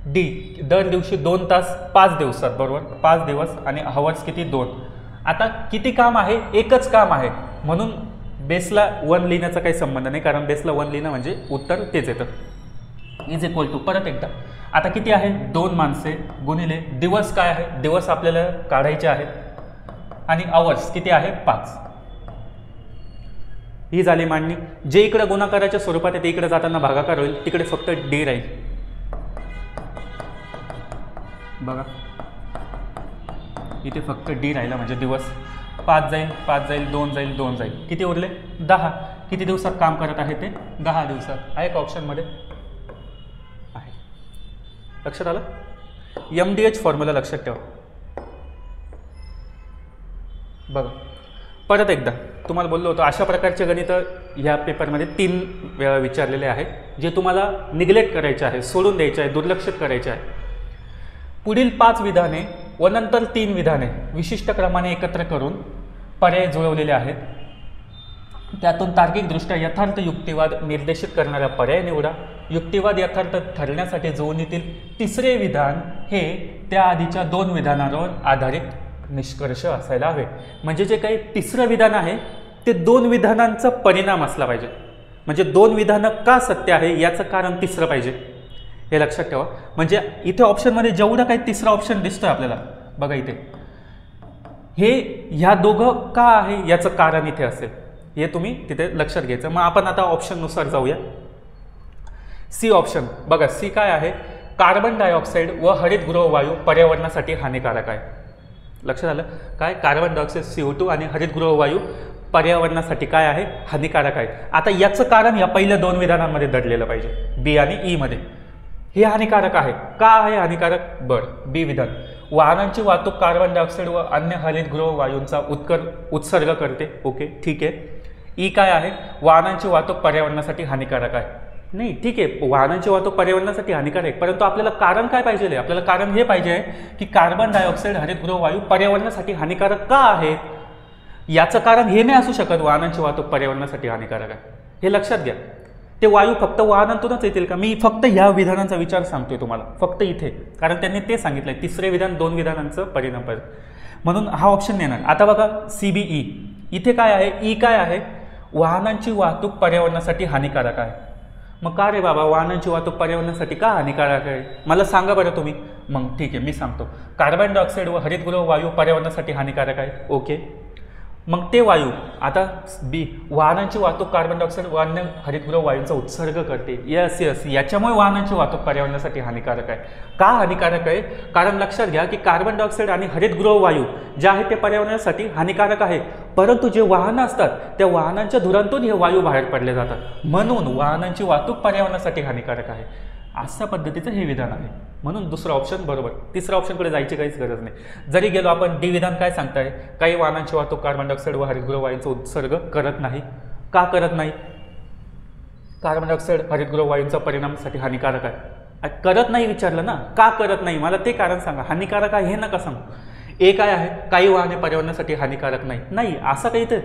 D दर दिवशी 2 तास 5 दिवसात, बरोबर, 5 दिवस, आणि हवर्स किती? 2. आता किती काम आहे? एकच काम आहे, म्हणून बेसला 1 लिहिण्याचा काही संबंध नाही, कारण बेसला 1 लिहिणं म्हणजे उत्तर तेच येतं. इज इक्वल टू परत एकदा, आता किती आहे? 2 माणसे गुणिले दिवस काय आहे? दिवस आपल्याला काढायचे आहेत, आणि आवर्स किती आहे? 5. ही झाली मांडणी. जे इकडे गुणाकाराच्या स्वरूपात आहे ते इकडे जाताना भागाकार होईल, तिकडे फक्त D राहील. बघा इथे फक्त D राहिला, म्हणजे दिवस. 5 जाईल, 5 जाईल, 2 जाईल, 2 जाईल, किती उरले? 10. किती दिवसात काम करत आहे ते? 10 दिवसात. आहे का ऑप्शनमध्ये? आहे. लक्षात आलं? MDH फॉर्म्युला लक्षात ठेवा. बघा परत एकदा तुम्हाला बोललो होतो, अशा प्रकारचे गणित ह्या पेपरमध्ये 3 वेळा विचारलेले आहेत, जे तुम्हाला निग्लेक्ट करायचे आहे, सोडून द्यायचे आहे, दुर्लक्षित करायचे आहे. पुढील 5 विधाने व नंतर 3 विधाने विशिष्ट क्रमाने एकत्र करून पर्याय जुळवलेले आहेत. त्यातून तार्किकदृष्ट्या यथार्थ युक्तिवाद निर्देशित करणारा पर्याय निवडा. युक्तिवाद यथार्थ ठरण्यासाठी जुळणीतील तिसरे विधान हे त्या आधीच्या 2 विधानांवर आधारित निष्कर्ष असायला हवे. म्हणजे जे काही तिसरं विधान आहे ते 2 विधानांचा परिणाम असला पाहिजे. म्हणजे 2 विधानं का सत्य आहे याचं कारण तिसरं पाहिजे, हे लक्षात ठेवा. म्हणजे इथे ऑप्शनमध्ये जेवढं काही तिसरा ऑप्शन दिसतोय आपल्याला, बघा इथे, हे ह्या दोघं का आहे याचं कारण इथे असेल, हे तुम्ही तिथे लक्षात घ्यायचं. मग आपण आता ऑप्शननुसार जाऊया. C ऑप्शन बघा, C काय आहे? कार्बन डायऑक्साईड व हरितगृह वायू पर्यावरणासाठी हानिकारक आहे. लक्षात आलं? काय? कार्बन डायऑक्साईड CO2 आणि हरितगृह वायू पर्यावरणासाठी काय आहे? हानिकारक आहे. आता याचं कारण या पहिल्या 2 विधानांमध्ये दडलेलं पाहिजे, B आणि E मध्ये. हे हानिकारक आहे. का आहे हानिकारक? बरं, B विधान, वाहनांची वाहतूक कार्बन डायऑक्साईड व अन्य हरितगृह वायूंचा उत्सर्ग करते. ओके, ठीक आहे. E काय आहे? वाहनांची वाहतूक पर्यावरणासाठी हानिकारक आहे. नाही, ठीक आहे, वाहनांची वाहतूक पर्यावरणासाठी हानिकारक आहे, परंतु आपल्याला कारण काय पाहिजे? आपल्याला कारण हे पाहिजे आहे की कार्बन डायऑक्साईड, हरितगृह वायू पर्यावरणासाठी हानिकारक का आहेत. याचं कारण हे नाही असू शकत वाहनांची वाहतूक पर्यावरणासाठी हानिकारक आहे. हे लक्षात घ्या. ते वायू फक्त वाहनांतूनच येतील का? मी फक्त ह्या विधानांचा विचार सांगतोय तुम्हाला, फक्त इथे, कारण त्यांनी ते सांगितलंय तिसरे विधान 2 विधानांचं परिणाम पाहिजे, म्हणून हा ऑप्शन येणार. आता बघा CBE, इथे काय आहे? E काय आहे? वाहनांची वाहतूक पर्यावरणासाठी हानिकारक आहे. मग का रे बाबा, वाहनांची वाहतूक पर्यावरणासाठी का हानिकारक आहे? मला सांगा बरं तुम्ही. मग ठीक आहे, मी सांगतो. कार्बन डायऑक्साईड व हरितगृह वायू पर्यावरणासाठी हानिकारक आहे. ओके, मग ते वायू, आता B, वाहनांची वाहतूक कार्बन डायऑक्साईड व अन्य हरितगृह वायूंचा उत्सर्ग करते. यस, याच्यामुळे वाहनांची वाहतूक पर्यावरणासाठी हानिकारक आहे. का हानिकारक आहे? कारण लक्षात घ्या की कार्बन डायऑक्साईड आणि हरितगृह वायू जे आहे ते पर्यावरणासाठी हानिकारक आहे, परंतु जे वाहनं असतात त्या वाहनांच्या धुरांतून हे वायू बाहेर पडले जातात, म्हणून वाहनांची वाहतूक पर्यावरणासाठी हानिकारक आहे. अशा पद्धतीचं हे विधान आहे, म्हणून दुसरं ऑप्शन बरोबर. तिसऱ्या ऑप्शनकडे जायची काहीच गरज नाही. जरी गेलो आपण, D विधान काय सांगताय? काही वाहनांची वाहतूक कार्बन डायऑक्साईड व हरितगृह वायूंचा उत्सर्ग करत नाही. का करत नाही? कार्बन डायऑक्साईड हरितगृह वायूंचा परिणामासाठी हानिकारक आहे. करत नाही विचारलं ना, का करत नाही मला ते कारण सांगा. हानिकारक आहे हे नका सांगू. ए काय आहे, काही वाहने पर्यावरणासाठी हानिकारक नाही असं काही. तर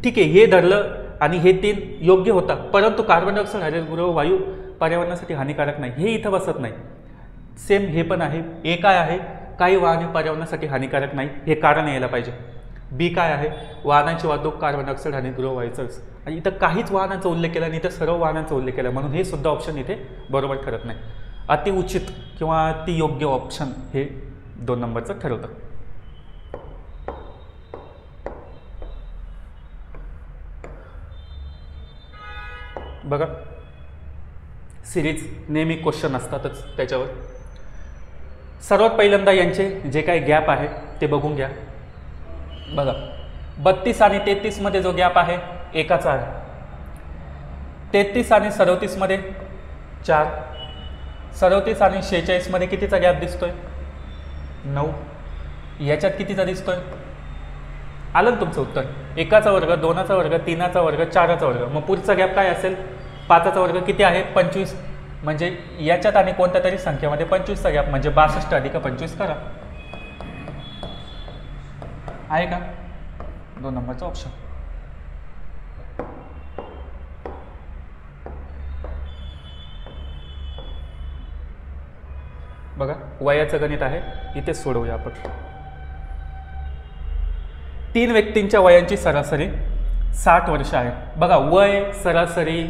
ठीक आहे, हे धरलं आणि हे 3 योग्य होता, परंतु कार्बन डायऑक्साईड हरितगृह वायू पर्यावरणासाठी हानिकारक नाही हे इथं बसत नाही. सेम हे पण आहे. ए काय आहे, काही वाहने पर्यावरणासाठी हानिकारक नाही, हे कारण यायला पाहिजे. बी काय आहे, वाहनांची वाहतूक कार्बन डायऑक्साईड हरितगृह वायूचं. आणि इथं काहीच वाहनांचा उल्लेख केला आणि इथं सर्व वाहनांचा उल्लेख केला, म्हणून हे सुद्धा ऑप्शन इथे बरोबर ठरत नाही. अतिउचित किंवा अति योग्य ऑप्शन हे 2 नंबरचं ठरवतं. बघा, सिरीज नेहमी क्वेश्चन असतातच त्याच्यावर. सर्वात पहिल्यांदा यांचे जे काही गॅप आहे ते बघून घ्या. बघा, 32 आणि 33 मध्ये जो गॅप आहे एकाचा आहे. 33 आणि 37 मध्ये 4. 37 आणि 46 मध्ये कितीचा गॅप दिसतोय, 9. याच्यात कितीचा दिसतोय, आलं ना तुमचं उत्तर. 1चा वर्ग, 2चा वर्ग, 3चा वर्ग, 4चा वर्ग. मग पुढचा गॅप काय असेल, 5चा वर्ग किती आहे, 25. म्हणजे याच्यात आणि कोणत्या तरी संख्येमध्ये 25चा गॅप, म्हणजे 62 अधिक 25 करा. आहे का 2 नंबरचा ऑप्शन. बघा, वयाचं गणित आहे, इथे सोडवूया आपण. 3 व्यक्तींच्या वयांची सरासरी 60 वर्ष आहे. बघा, वय, सरासरी,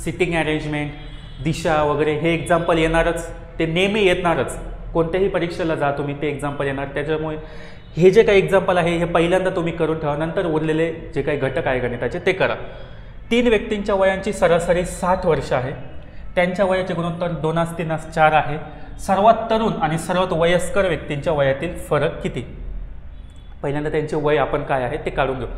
सिटिंग अरेंजमेंट, दिशा वगैरे हे एक्झाम्पल येणारच, ते नेहमी येणारच. कोणत्याही परीक्षेला जा तुम्ही ते एक्झाम्पल येणार. त्याच्यामुळे हे जे काही एक्झाम्पल आहे हे पहिल्यांदा तुम्ही करून ठेवा, नंतर उरलेले जे काही घटक आहे गणिताचे ते करा. 3 व्यक्तींच्या वयांची सरासरी 60 वर्ष आहे. त्यांच्या वयाचे गुणोत्तर 2:3:4 आहे. सर्वात तरुण आणि सर्वात वयस्कर व्यक्तींच्या वयातील फरक किती. पहिल्यांदा त्यांचे वय आपण काय आहे ते काढून घेऊ.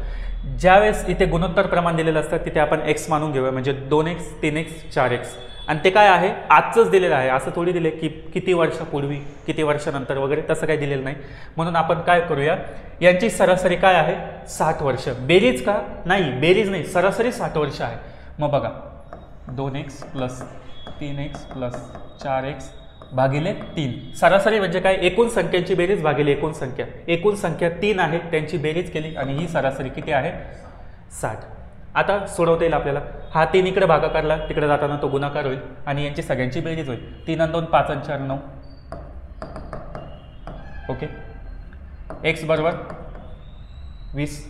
ज्यावेळेस इथे गुणोत्तर प्रमाण दिलेलं असतं तिथे आपण x मानून घेऊया, म्हणजे 2x, 3x, 4x. आणि ते काय आहे, आजचंच दिलेलं आहे, असं थोडी दिले की किती वर्षापूर्वी, किती वर्षानंतर वगैरे, तसं काही दिलेलं नाही. म्हणून आपण काय करूया, यांची सरासरी काय आहे, 60 वर्ष. बेरीज का नाही, बेरीज नाही, सरासरी 60 वर्ष आहे. मग बघा, 2x + 3x + 4x भागिले 3. सरासरी म्हणजे काय, एकूण संख्यांची बेरीज भागिले एकूण संख्या. एकूण संख्या 3 आहे, त्यांची बेरीज केली आणि ही सरासरी किती आहे, 60. आता सोडवता येईल आपल्याला. हा 3 इकडे भागाकारला, तिकडे जाताना तो गुणाकार होईल आणि यांची सगळ्यांची बेरीज होईल. 3 आणि 2 5 आणि 4 9. ओके, x बरोबर 20.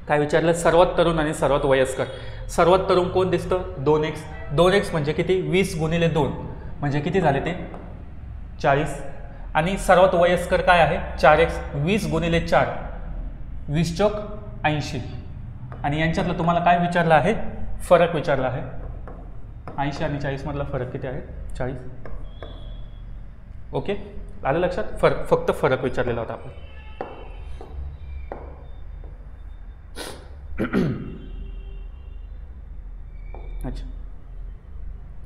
काय विचारलं, सर्वात तरुण आणि सर्वात वयस्कर. सर्वात तरुण कोण दिसतं, 2x. 2x म्हणजे किती, 20 गुणिले 2 म्हणजे किती झाले ते 40. आणि सर्वात वयस्कर काय आहे, 4x. 20 गुणिले 4 20 चौक 80. आणि यांच्यातलं तुम्हाला काय विचारलं आहे, फरक विचारला आहे. 80 आणि 40 मधला फरक किती आहे, 40. ओके, आलं लक्षात. फरक, फक्त फरक विचारलेला होता आपण. अच्छा,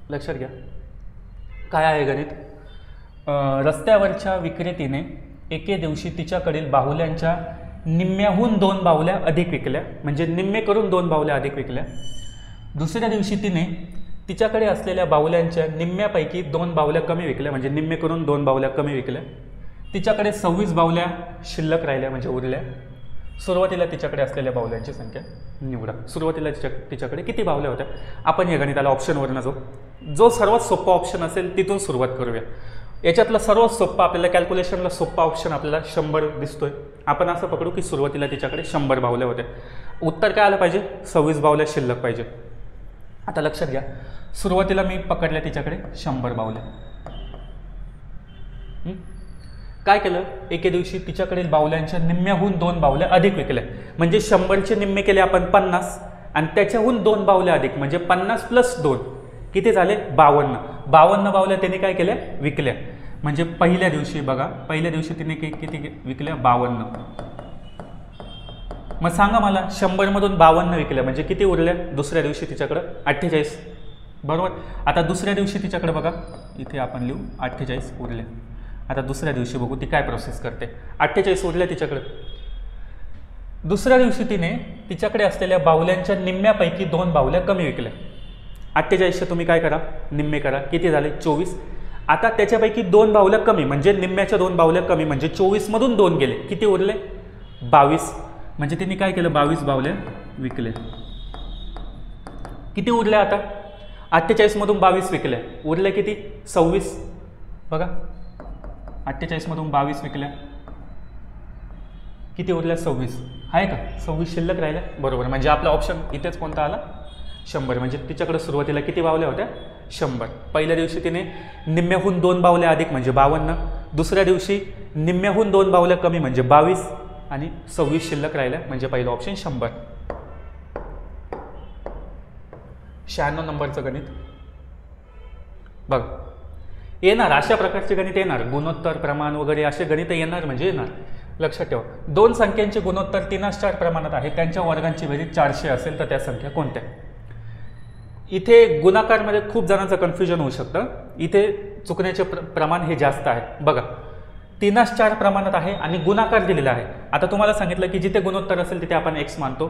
लक्षात घ्या. काय आहे गणित, रस्त्यावरच्या विक्रेतीने एके दिवशी तिच्याकडील बाहुल्यांच्या निम्म्याहून 2 बाहुल्या अधिक विकल्या, म्हणजे निम्मे करून 2 बाहुल्या अधिक विकल्या. दुसऱ्या दिवशी तिने तिच्याकडे असलेल्या बाहुल्यांच्या निम्म्यापैकी 2 बाहुल्या कमी विकल्या, म्हणजे निम्मे करून 2 बाहुल्या कमी विकल्या. तिच्याकडे 26 बाहुल्या शिल्लक राहिल्या, म्हणजे उरल्या. सुरुवातीला तिच्याकडे असलेल्या बाहुल्यांची संख्या निवडा. सुरुवातीला तिच्याकडे किती बाहुल्या होत्या. आपण या गणिताला ऑप्शनवरनं जो सर्वात सोपा ऑप्शन असेल तिथून सुरुवात करूया. याच्यातला सर्वात सोपा आपल्याला कॅल्क्युलेशनला सोपा ऑप्शन आपल्याला 100 दिसतोय. आपण असं पकडू की सुरुवातीला तिच्याकडे 100 बाहुल्या होत्या. उत्तर काय आलं पाहिजे, 26 बाहुल्या शिल्लक पाहिजे. आता लक्षात घ्या, सुरुवातीला मी पकडल्या तिच्याकडे 100 बाहुल्या. काय केलं, एके दिवशी तिच्याकडील बाहुल्यांच्या निम्म्याहून 2 बाहुल्या अधिक विकल्या, म्हणजे 100चे निम्मे केले आपण 50 आणि त्याच्याहून 2 बाहुल्या अधिक, म्हणजे 50 + 2 किती झाले, 52. 52 बाहुल्या त्याने काय केल्या, विकल्या. म्हणजे पहिल्या दिवशी बघा, पहिल्या दिवशी तिने किती विकल्या, 52. मग सांगा मला, 100 मधून 52 विकल्या म्हणजे किती उरल्या. दुसऱ्या दिवशी तिच्याकडं 48, बरोबर. आता दुसऱ्या दिवशी तिच्याकडे बघा, इथे आपण लिहू 48 उरल्या. आता दुसऱ्या दिवशी बघू ती काय प्रोसेस करते. 48 उरल्या तिच्याकडे. दुसऱ्या दिवशी तिने तिच्याकडे असलेल्या बाहुल्यांच्या निम्म्यापैकी 2 बाहुल्या कमी विकल्या. 48चे तुम्ही काय करा, निम्मे करा, किती झाले 24. आता त्याच्यापैकी 2 बाहुल्या कमी म्हणजे निम्म्याच्या 2 बाहुल्या कमी म्हणजे 24 मधून 2 गेले, किती उरले 22. म्हणजे त्यांनी काय केलं 22 बाहुल्या विकले. किती उरल्या आता 48 मधून 22 विकल्या, उरले किती 26. बघा 48 मधून 22 विकल्या, किती उरल्या 26 आहे का, 26 शिल्लक राहिल्या. बरोबर, म्हणजे आपला ऑप्शन इथेच कोणता आला 100. म्हणजे तिच्याकडे सुरुवातीला किती बाहुल्या होत्या 100. पहिल्या दिवशी तिने निम्म्याहून 2 बाहुल्या अधिक म्हणजे 52, दुसऱ्या दिवशी निम्म्याहून 2 बाहुल्या कमी म्हणजे 22 आणि 26 शिल्लक राहिल्या म्हणजे पहिलं ऑप्शन 100. 96 नंबरचं गणित बघ, येणार अशा प्रकारचे गणित येणार, गुणोत्तर प्रमाण वगैरे असे गणित येणार म्हणजे येणार. लक्षात ठेवा, 2 संख्यांचे गुणोत्तर 3:4 प्रमाणात आहे, त्यांच्या वर्गांची बेरीज 400 असेल तर त्या संख्या कोणत्या. इथे गुणाकारमध्ये खूप जणांचं कन्फ्युजन होऊ शकतं, इथे चुकण्याचे प्रमाण हे जास्त आहे. बघा 3:4 प्रमाणात आहे आणि गुणाकार दिलेला आहे. आता तुम्हाला सांगितलं की जिथे गुणोत्तर असेल तिथे आपण x मानतो.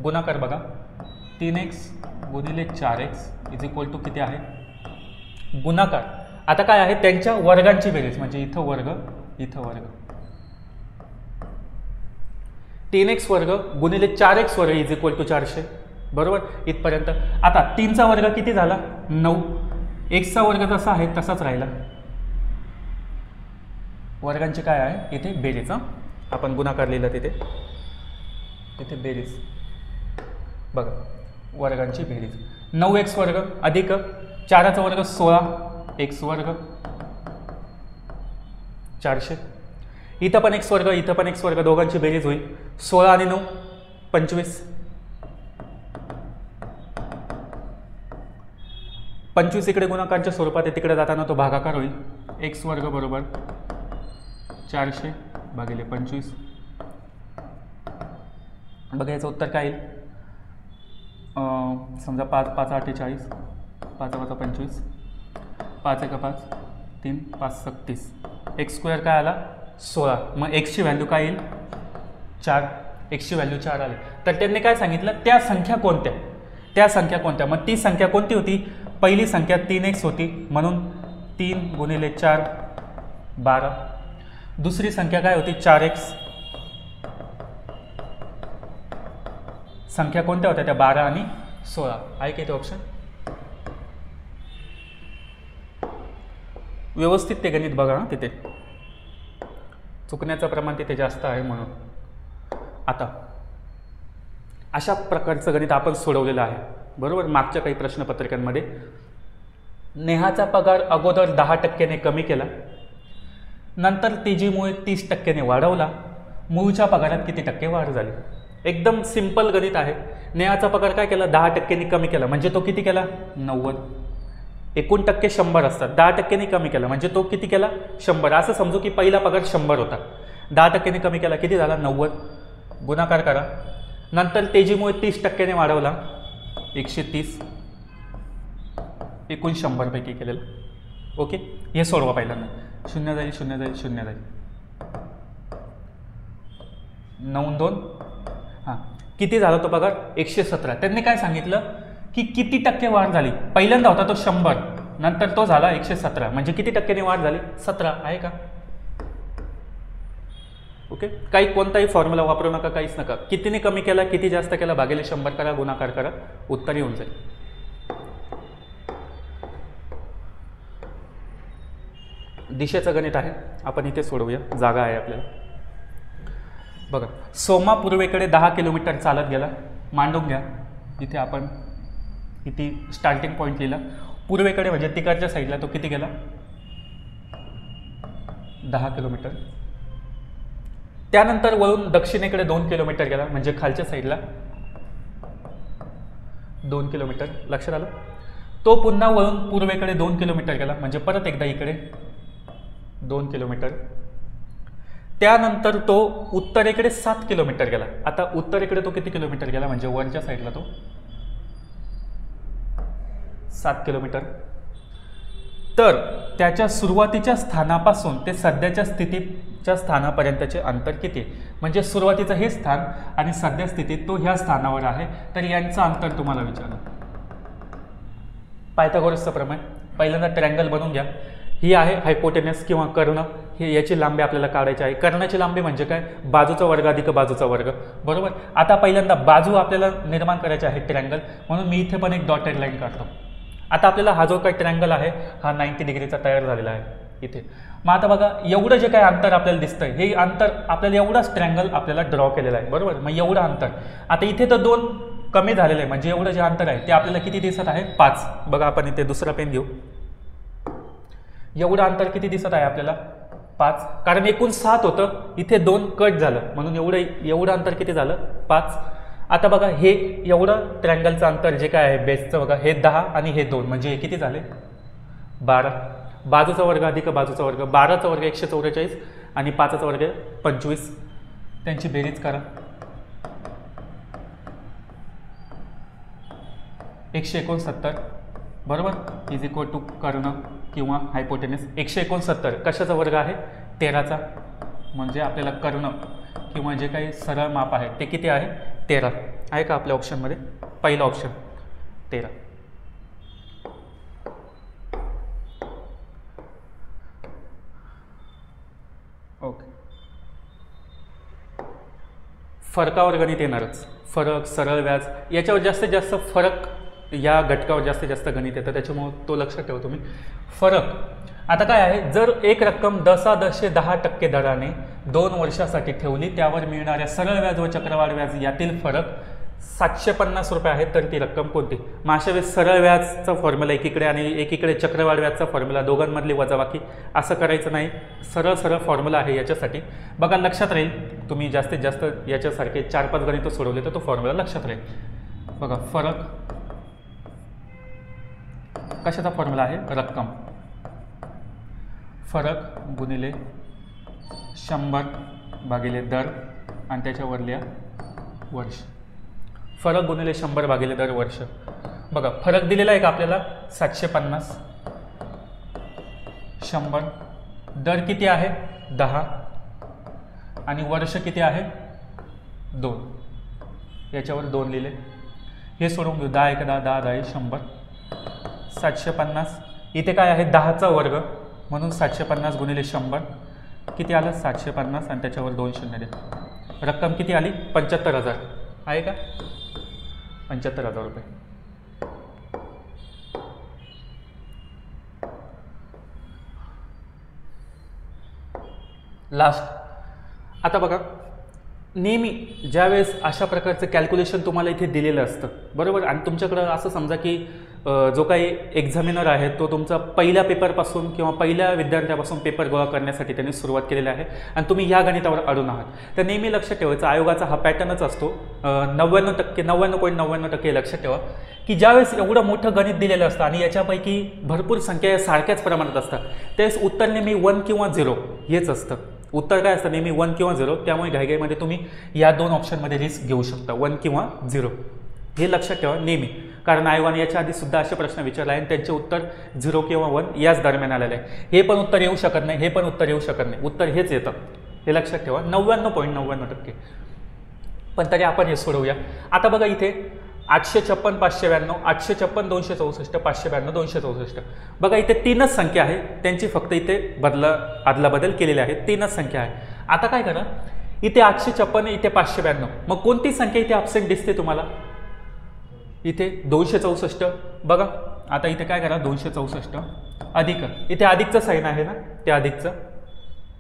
गुणाकार बघा 3x गुणिले 4x इज इक्वल टू किती आहे गुणाकार. आता काय आहे त्यांच्या वर्गांची बेरीज म्हणजे इथं वर्ग इथं वर्ग, 3x वर्ग गुणिले 4x वर्ग इज इक्वल टू 400. बरोबर इथपर्यंत. आता 3चा वर्ग किती झाला 9, xचा वर्ग जसा आहे तसाच राहिला. वर्गांची काय आहे इथे बेरीज, आपण गुणाकार लिहिला तिथे बेरीज. बघा वर्गांची बेरीज 9x वर्ग अधिक 4चा वर्ग 16 x वर्ग 400. इथं पण x वर्ग इथं पण x वर्ग, दोघांची बेरीज होईल 16 आणि 9 25. 25 इकडे गुणाकाराच्या स्वरूपात आहे, तिकडे जाताना तो भागाकार होईल. x वर्ग बरोबर 400 भागिले 25. बघा याचं उत्तर काय येईल, समजा 5 5 48, 5 5 25, 5 1 5 3 5 36, एक्स स्क्वेअर काय आला 16. मग एक्सची व्हॅल्यू काय येईल 4, एक्सची व्हॅल्यू 4 आली. तर त्यांनी काय सांगितलं त्या संख्या कोणत्या, मग ती संख्या कोणती होती, पहिली संख्या 3x होती म्हणून 3 गुणिले 4 12. दुसरी संख्या काय होती 4x, संख्या कोणत्या होत्या त्या 12 आणि 16. आहे का ते ऑप्शन. व्यवस्थित ते गणित बघा, तिथे चुकण्याचं प्रमाण तिथे जास्त आहे म्हणून. आता अशा प्रकारचं गणित आपण सोडवलेलं आहे बरोबर मागच्या काही प्रश्नपत्रिकांमध्ये. नेहाचा पगार अगोदर 10% कमी केला, नंतर तेजीमुळे 30% वाढवला, मूळच्या पगारात किती टक्के वाढ झाली. एकदम सिंपल गणित आहे. नेहाचा पगार काय केला 10% कमी केला म्हणजे तो किती केला 90. एकूण टक्के 100 असतात, 10% कमी केला म्हणजे तो किती केला 100. असं समजू की पहिला पगार 100 होता, 10% कमी केला किती झाला 90. गुणाकार करा. नंतर तेजीमुळे 30% वाढवला 130, एकूण 100 पैकी केलेलं. ओके हे सोडवा पहिल्यांदा. 0 जाईल 0 जाईल 0 जाईल 9 2. हां किती झाला तो पगार 117. त्यांनी काय सांगितलं की किती टक्के वाढ झाली. पहिल्यांदा होता तो 100, नंतर तो झाला 117 म्हणजे किती टक्क्याने वाढ झाली 17. आहे का. ओके काही कोणताही फॉर्म्युला वापरू नका, काहीच नका. कितीने कमी केला किती जास्त केला भागिले 100 करा, गुणाकार करा, उत्तर येऊन जाईल. दिशेचं गणित आहे आपण इथे सोडवूया, जागा आहे आपल्याला. बघा सोमा पूर्वेकडे 10 किलोमीटर चालत गेला. मांडून घ्या इथे आपण किती स्टार्टिंग पॉईंट लिहिला. पूर्वेकडे म्हणजे तिकडच्या साईडला तो किती गेला 10 किलोमीटर. त्यानंतर वळून दक्षिणेकडे 2 किलोमीटर गेला म्हणजे खालच्या साईडला 2 किलोमीटर. लक्षात आलं. तो पुन्हा वळून पूर्वेकडे 2 किलोमीटर गेला म्हणजे परत एकदा इकडे 2 किलोमीटर. त्यानंतर तो उत्तरेकडे 7 किलोमीटर गेला. आता उत्तरेकडे तो किती किलोमीटर गेला म्हणजे वरच्या साईडला तो 7 किलोमीटर. तर त्याच्या सुरुवातीच्या स्थानापासून ते सध्याच्या स्थितीच्या स्थानापर्यंतचे अंतर किती म्हणजे सुरुवातीचं हे स्थान आणि सध्या स्थितीत तो ह्या स्थानावर आहे तर यांचं अंतर तुम्हाला विचारलं. पायथागोरसचं प्रमेय. पहिल्यांदा ट्रँगल बनवून घ्या. ही आहे हायपोटेनस किंवा कर्ण. हे याची लांबी आपल्याला काढायची आहे. कर्णाची लांबी म्हणजे काय, बाजूचा वर्ग अधिक बाजूचा वर्ग, बरोबर. आता पहिल्यांदा बाजू आपल्याला निर्माण करायची आहे ट्रँगल, म्हणून मी इथे पण एक डॉटेड लाईन काढतो. आता आपल्याला हा जो काही ट्रँगल आहे हा 90 डिग्रीचा तयार झालेला आहे इथे. मग आता बघा एवढं जे काही अंतर आपल्याला दिसतंय हे अंतर आपल्याला एवढाच ट्रँगल आपल्याला ड्रॉ केलेला आहे, बरोबर. मग एवढं अंतर आता इथे तर 2 कमी झालेलं आहे, म्हणजे एवढं जे अंतर आहे ते आपल्याला किती दिसत आहे, 5. बघा आपण इथे दुसरा पेन घेऊ. एवढं अंतर किती दिसत आहे आपल्याला, 5. कारण एकूण 7 होतं, इथे 2 कट झालं, म्हणून एवढं अंतर किती झालं, 5. आता बघा हे एवढं ट्रँगलचं अंतर जे काय आहे बेसचं, बघा हे 10 आणि हे 2, म्हणजे हे किती झाले, 12. बाजूचा वर्ग अधिक बाजूचा वर्ग, 12चा वर्ग 144 आणि 5चा वर्ग 25. त्यांची बेरीज करा, 169, बरोबर. इज इक्वल टू कर्ण किंवा हायपोटेनस. 169 कशाचा वर्ग आहे, 13चा, म्हणजे आपल्याला कर्ण किंवा जे काही सरळ माप आहे ते किती आहे, 13 आहे का आपल्या ऑप्शनमध्ये. पहिला ऑप्शन 13. ओके. फरकावर गणित येणारच. फरक, सरळ व्याज याच्यावर जास्तीत जास्त फरक, या घटकावर जास्तीत जास्त गणित येतं, त्याच्यामुळे तो लक्षात ठेवा तुम्ही. फरक आता काय आहे, जर एक रक्कम 10% दराने 2 वर्षासाठी ठेवली, त्यावर मिळणाऱ्या सरळ व्याज व चक्रवाढ व्याज यातील फरक 750 रुपये आहे, तर ती रक्कम कोणती. मग अशा वेळेस सरळ व्याजचा फॉर्म्युला एकीकडे आणि एकीकडे चक्रवाढ व्याजचा फॉर्म्युला, दोघांमधली वजाबाकी, असं करायचं नाही. सरळ सरळ फॉर्म्युला आहे याच्यासाठी. बघा लक्षात राहील, तुम्ही जास्तीत जास्त याच्यासारखे 4-5 गणितं सोडवले तर तो फॉर्म्युला लक्षात राहील. बघा फरक कशाचा फॉर्म्युला आहे, रक्कम, फरक गुणिले 100 भागिले दर आणि त्याच्यावरल्या वर्ष. फरक गुणिले 100 भागिले दर वर्ष. बघा फरक दिलेला आहे का आपल्याला, 750. 100 दर किती आहे, 10 आणि वर्ष किती आहे, 2. याच्यावर 2 लिहिले. हे सोडून घेऊ, 10 × 10 10 10 100. 750 इथे काय आहे, 10चा वर्ग, म्हणून 750 गुणिले 100 किती आलं, 750 आणि त्याच्यावर 2 शून्य द्या. रक्कम किती आली, 75,000 आहे का, 75,000 रुपये. लास्ट. आता बघा नेहमी ज्यावेळेस अशा प्रकारचं कॅल्क्युलेशन तुम्हाला इथे दिलेलं असतं, बरोबर, आणि तुमच्याकडं असं समजा की जो काही एक्झामिनर आहे तो तुमचा पहिल्या पेपरपासून किंवा पहिल्या विद्यार्थ्यापासून पेपर गोळा करण्यासाठी त्यांनी सुरुवात केलेली आहे आणि तुम्ही या गणितावर अडून आहात, तर नेहमी लक्षात ठेवायचं, आयोगाचा हा पॅटर्नच असतो. 99.99% लक्षात ठेवा की ज्यावेळेस एवढं मोठं गणित दिलेलं असतं आणि याच्यापैकी भरपूर संख्या या सारख्याच प्रमाणात असतात, त्यावेळेस उत्तर नेहमी 1 किंवा 0 हेच असतं. उत्तर काय असतं, नेहमी 1 किंवा 0. त्यामुळे घाईघाईमध्ये तुम्ही या 2 ऑप्शनमध्ये रिस्क घेऊ शकता, 1 किंवा 0. हे लक्षात ठेवा नेहमी, कारण आयोगाने याच्या आधी सुद्धा असे प्रश्न विचारले आहे आणि त्यांचे उत्तर 0 किंवा 1 याच दरम्यान आलेले आहे. हे पण उत्तर येऊ शकत नाही, हे पण उत्तर येऊ शकत नाही, उत्तर हेच येतं. हे लक्षात ठेवा, 99.99%. पण तरी आपण हे सोडवूया. आता बघा इथे 856 592, 856 264, 592 264. बघा इथे 3च संख्या आहे, त्यांची फक्त इथे आदलाबदल केलेली आहे, 3च संख्या आहे. आता काय करा, इथे 856 इथे 592, मग कोणती संख्या इथे ॲब्सेंट दिसते तुम्हाला, इथे 264. बघा आता इथे काय करा, 264 अधिक, इथे अधिकचं साईन आहे ना, ते अधिकचं.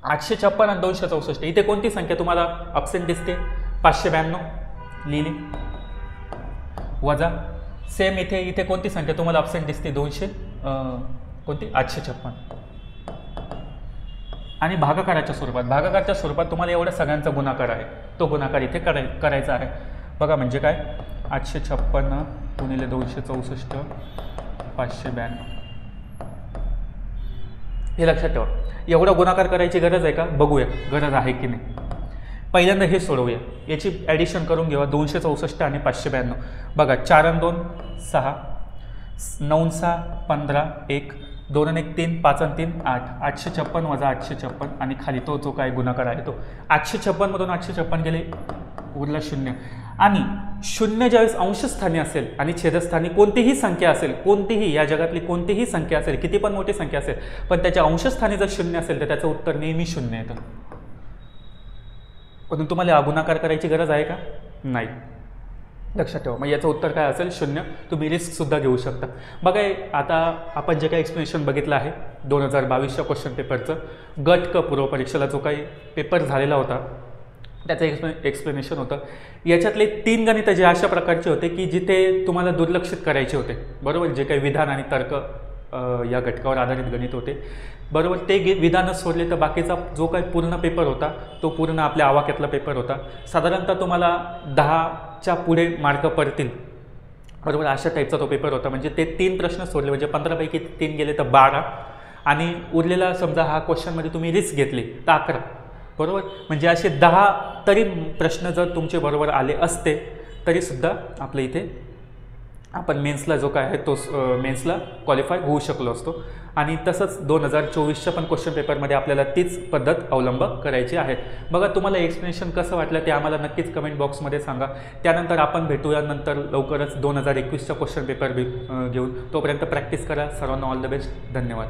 856 आणि 264 इथे कोणती संख्या तुम्हाला ॲब्सेंट दिसते, 592 लिहिली, वजा सेम इथे कोणती संख्या तुम्हाला ॲब्सेंट दिसते, 200 कोणती 856. आणि भागाकाराच्या स्वरूपात तुम्हाला एवढ्या सगळ्यांचा गुणाकार आहे, तो गुणाकार इथे करायचा आहे. बघा म्हणजे काय, 856 गुणिले 264 592. हे लक्षात ठेवा, एवढा गुणाकार करायची गरज आहे का, बघूया गरज आहे की नाही. पहिल्यांदा हे सोडवूया, याची ॲडिशन करून घेऊया, 264 आणि 592. बघा 4 आणि 2 6, 9 6 15, 1 2 आणि 1 3, 5 आणि 3 8, 856 वजा 856 आणि खाली तो जो काय गुणाकार आहे तो 856 मधून 856 गेले, उरला 0. आणि शून्य ज्यावेळेस अंशस्थानी असेल आणि छेदस्थानी कोणतीही संख्या असेल, कोणतीही या जगातली कोणतीही संख्या असेल, किती पण मोठी संख्या असेल, पण त्याच्या अंशस्थानी जर शून्य असेल तर त्याचं उत्तर नेहमी शून्य येतं. पण तुम्हाला गुणाकार करायची गरज आहे का? नाही. लक्षात ठेवा. मग याचं उत्तर काय असेल? शून्य. तुम्ही रिस्कसुद्धा घेऊ शकता. बघा, आता आपण जे काही एक्सप्लेनेशन बघितलं आहे 2022च्या क्वेश्चन पेपरचं, गट क पूर्व परीक्षेला जो काही पेपर झालेला होता त्याचं एक्सप्लेनेशन होतं. याच्यातले 3 गणितं जे अशा प्रकारचे होते की जिथे तुम्हाला दुर्लक्षित करायचे होते, बरोबर. जे काही विधान आणि तर्क या घटकावर आधारित गणित होते, बरोबर. ते विधानच सोडले तर बाकीचा जो काही पूर्ण पेपर होता तो पूर्ण आपल्या आवाक्यातला पेपर होता. साधारणतः तुम्हाला 10च्या पुढे मार्क पडतील, बरोबर. अशा टाईपचा तो पेपर होता. म्हणजे ते 3 प्रश्न सोडले, म्हणजे 15पैकी 3 गेले तर 12, आणि उरलेला समजा हा क्वेश्चनमध्ये तुम्ही रिस्क घेतली तर 11, बरोबर. म्हणजे असे 10 तरी प्रश्न जर तुमचे बरोबर आले असते तरीसुद्धा आपल्या इथे आपण मेन्सला जो काय आहे तो मेन्सला क्वालिफाय होऊ शकलो असतो. आणि तसंच 2024च्या पण क्वेश्चन पेपरमध्ये आपल्याला तीच पद्धत अवलंब करायची आहे. बघा, तुम्हाला एक्सप्लेनेशन कसं वाटलं ते आम्हाला नक्कीच कमेंट बॉक्समध्ये सांगा. त्यानंतर आपण भेटूया नंतर लवकरच 2021च्या क्वेश्चन पेपर घेऊन. तोपर्यंत प्रॅक्टिस करा. सर्वांना ऑल द बेस्ट. धन्यवाद.